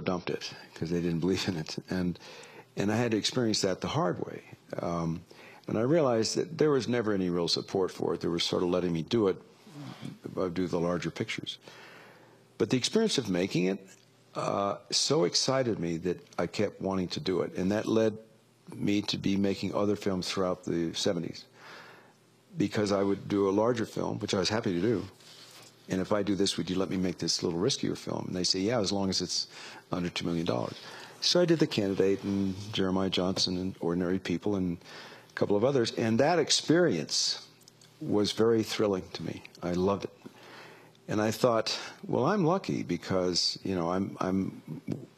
dumped it because they didn't believe in it. And I had to experience that the hard way. And I realized that there was never any real support for it. They were sort of letting me do it, do the larger pictures. But the experience of making it so excited me that I kept wanting to do it. And that led me to be making other films throughout the 70s. Because I would do a larger film, which I was happy to do. And if I do this, would you let me make this little riskier film? And they say, yeah, as long as it's under $2 million. So I did The Candidate and Jeremiah Johnson and Ordinary People and a couple of others. And that experience was very thrilling to me. I loved it. And I thought, well, I'm lucky because, you know, I'm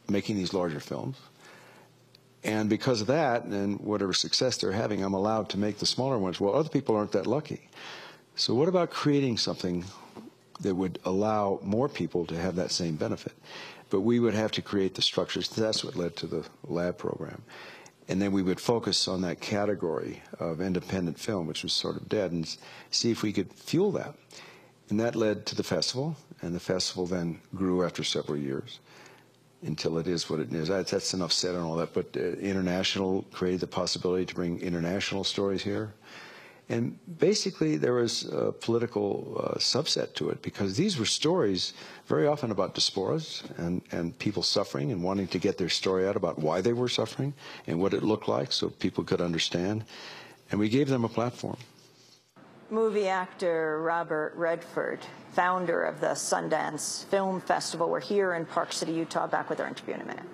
making these larger films. And because of that and whatever success they're having, I'm allowed to make the smaller ones. Well, other people aren't that lucky. So what about creating something that would allow more people to have that same benefit? But we would have to create the structures. That's what led to the lab program. And then we would focus on that category of independent film, which was sort of dead, and see if we could fuel that. And that led to the festival, and the festival then grew after several years until it is what it is. That's enough said on all that, but international created the possibility to bring international stories here. And basically there was a political subset to it, because these were stories very often about diasporas and people suffering and wanting to get their story out about why they were suffering and what it looked like so people could understand. And we gave them a platform. Movie actor Robert Redford, founder of the Sundance Film Festival. We're here in Park City, Utah. Back with our interview in a minute.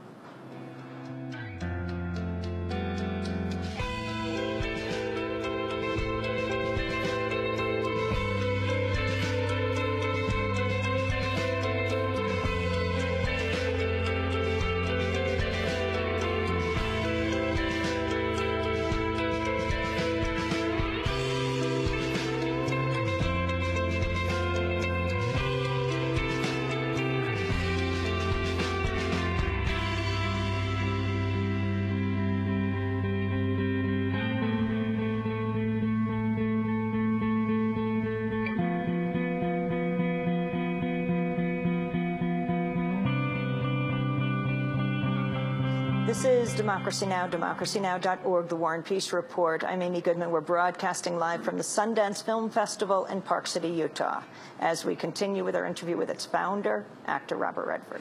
This is Democracy Now!, democracynow.org, The War and Peace Report. I'm Amy Goodman. We're broadcasting live from the Sundance Film Festival in Park City, Utah, as we continue with our interview with its founder, actor Robert Redford.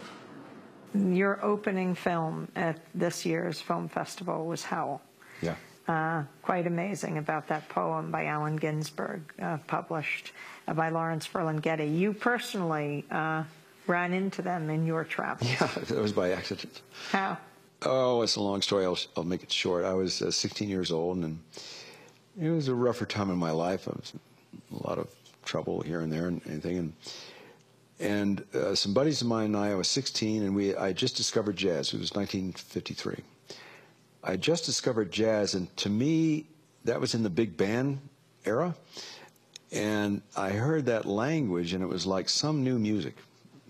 Your opening film at this year's film festival was Howl. Yeah. Quite amazing, about that poem by Allen Ginsberg, published by Lawrence Ferlinghetti. You personally ran into them in your travels. Yeah, it was by accident. How? Oh, it's a long story. I'll make it short. I was 16 years old, and it was a rougher time in my life. I was in a lot of trouble here and there and anything. And some buddies of mine and I was 16, and I just discovered jazz. It was 1953. I just discovered jazz, and to me, that was in the big band era. And I heard that language, and it was like some new music,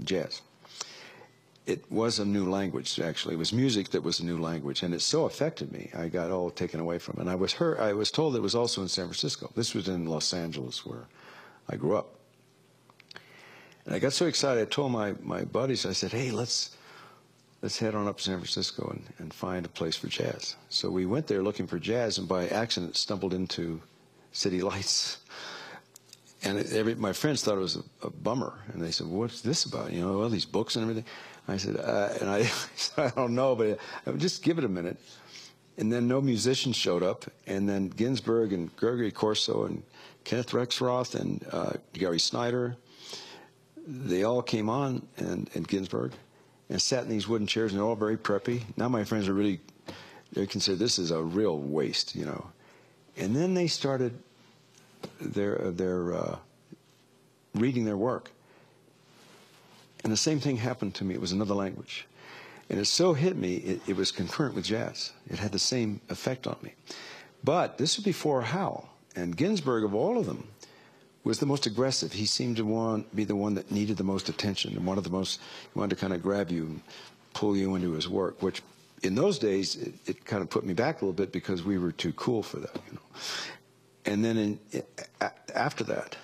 jazz. It was a new language, actually. It was music that was a new language, and it so affected me. I got all taken away from it. And I was told it was also in San Francisco. This was in Los Angeles, where I grew up. And I got so excited, I told my buddies, I said, hey, let's head on up to San Francisco and find a place for jazz. So we went there looking for jazz, and by accident stumbled into City Lights. And my friends thought it was a bummer, and they said, what's this about? You know, all these books and everything. I said, I don't know, but just give it a minute. And then no musicians showed up, and then Ginsberg and Gregory Corso and Kenneth Rexroth and Gary Snyder, they all came on, and Ginsberg, and sat in these wooden chairs, and they're all very preppy. Now my friends are they consider this is a real waste, you know. And then they started reading their work. And the same thing happened to me. It was another language. And it so hit me, it was concurrent with jazz. It had the same effect on me. But this was before Howl. And Ginsberg, of all of them, was the most aggressive. He seemed to be the one that needed the most attention and wanted to kind of grab you and pull you into his work, which in those days, it kind of put me back a little bit because we were too cool for that, you know. And then after that,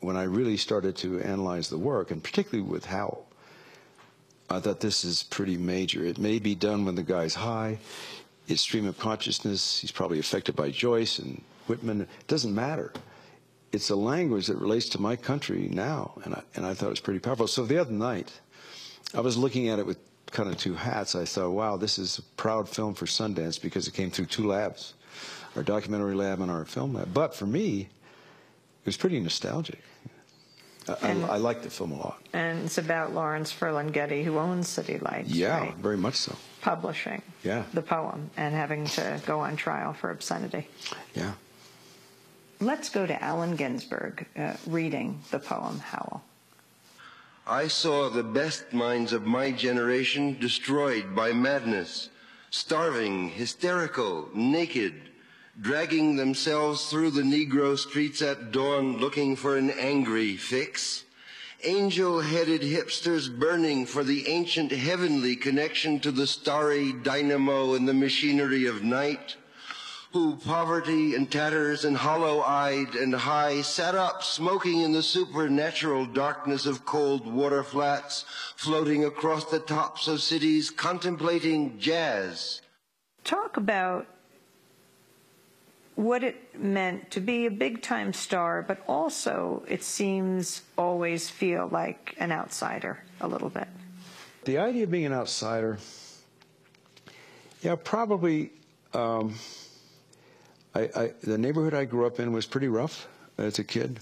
when I really started to analyze the work, and particularly with Howl, I thought, this is pretty major. It may be done when the guy's high. It's stream of consciousness. He's probably affected by Joyce and Whitman. It doesn't matter. It's a language that relates to my country now, and I thought it was pretty powerful. So the other night, I was looking at it with kind of two hats. I thought, wow, this is a proud film for Sundance because it came through two labs, our documentary lab and our film lab. But for me, it was pretty nostalgic. I like the film a lot. And it's about Lawrence Ferlinghetti, who owns City Lights. Yeah, right? very much so. Publishing the poem and having to go on trial for obscenity. Yeah. Let's go to Allen Ginsberg reading the poem Howl. I saw the best minds of my generation destroyed by madness, starving, hysterical, naked, dragging themselves through the Negro streets at dawn looking for an angry fix. Angel-headed hipsters burning for the ancient heavenly connection to the starry dynamo and the machinery of night, who, poverty and tatters and hollow-eyed and high, sat up smoking in the supernatural darkness of cold water flats, floating across the tops of cities, contemplating jazz. Talk about what it meant to be a big-time star, but also, it seems, always feel like an outsider a little bit. The idea of being an outsider, yeah, probably, the neighborhood I grew up in was pretty rough as a kid,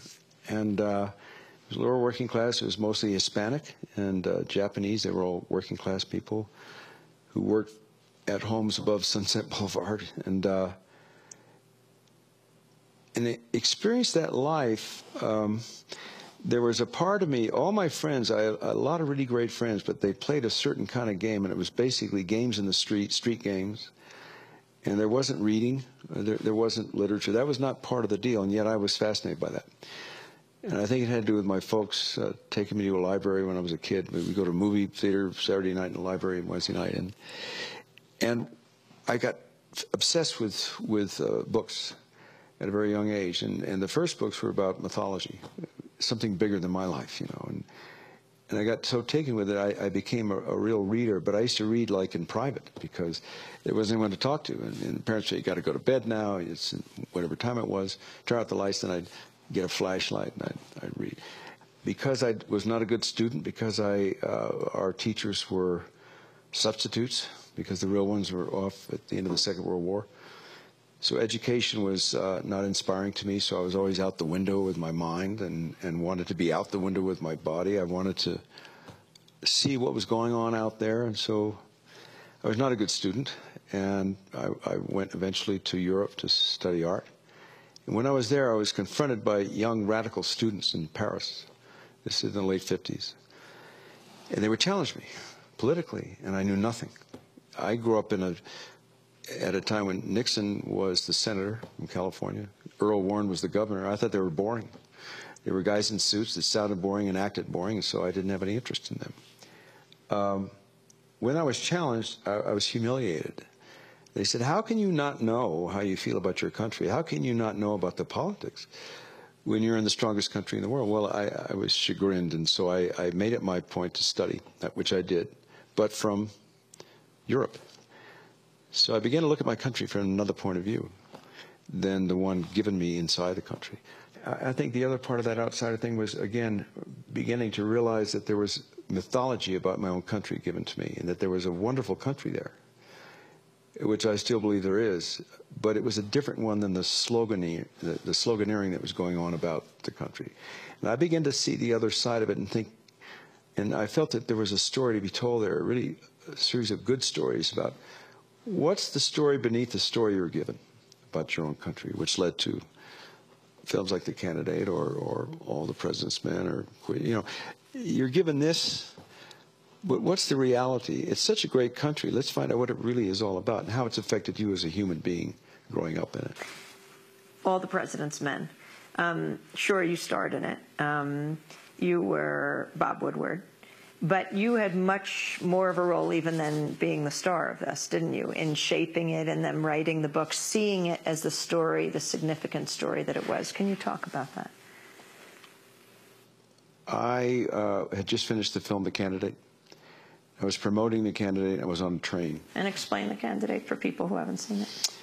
and it was lower working class. It was mostly Hispanic and Japanese. They were all working class people who worked at homes above Sunset Boulevard, and I experienced that life. There was a part of me, all my friends, I had a lot of really great friends, but they played a certain kind of game, and it was basically games in the street games. And there wasn't reading, there wasn't literature. That was not part of the deal, and yet I was fascinated by that. And I think it had to do with my folks taking me to a library when I was a kid. We'd go to a movie theater Saturday night and a library Wednesday night. And I got obsessed with books at a very young age. And the first books were about mythology, something bigger than my life, you know. And I got so taken with it, I became a real reader. But I used to read like in private because there wasn't anyone to talk to. And parents said, you got to go to bed now. It's whatever time it was. Turn out the lights, then I'd get a flashlight and I'd read. Because I was not a good student, because our teachers were substitutes, because the real ones were off at the end of the Second World War. So education was not inspiring to me, so I was always out the window with my mind and wanted to be out the window with my body. I wanted to see what was going on out there, and so I was not a good student, and I went eventually to Europe to study art. And when I was there, I was confronted by young radical students in Paris. This is in the late 50s. And they would challenge me politically, and I knew nothing. I grew up at a time when Nixon was the senator from California. Earl Warren was the governor. I thought they were boring. They were guys in suits that sounded boring and acted boring, and so I didn't have any interest in them. When I was challenged, I was humiliated. They said, how can you not know how you feel about your country? How can you not know about the politics when you're in the strongest country in the world? Well, I was chagrined, and so I made it my point to study, which I did, but from Europe. So I began to look at my country from another point of view than the one given me inside the country. I think the other part of that outsider thing was, again, beginning to realize that there was mythology about my own country given to me, and that there was a wonderful country there, which I still believe there is, but it was a different one than the sloganeering that was going on about the country. And I began to see the other side of it and think, and I felt that there was a story to be told there, really a series of good stories about what's the story beneath the story you're given about your own country, which led to films like The Candidate or All the President's Men, or, you know, you're given this, but what's the reality? It's such a great country. Let's find out what it really is all about and how it's affected you as a human being growing up in it. All the President's Men. Sure, you starred in it. You were Bob Woodward. But you had much more of a role even than being the star of this, didn't you, in shaping it and then writing the book, seeing it as the story, the significant story that it was. Can you talk about that? I had just finished the film The Candidate, I was promoting the candidate. I was on a train. And explain the candidate for people who haven't seen it.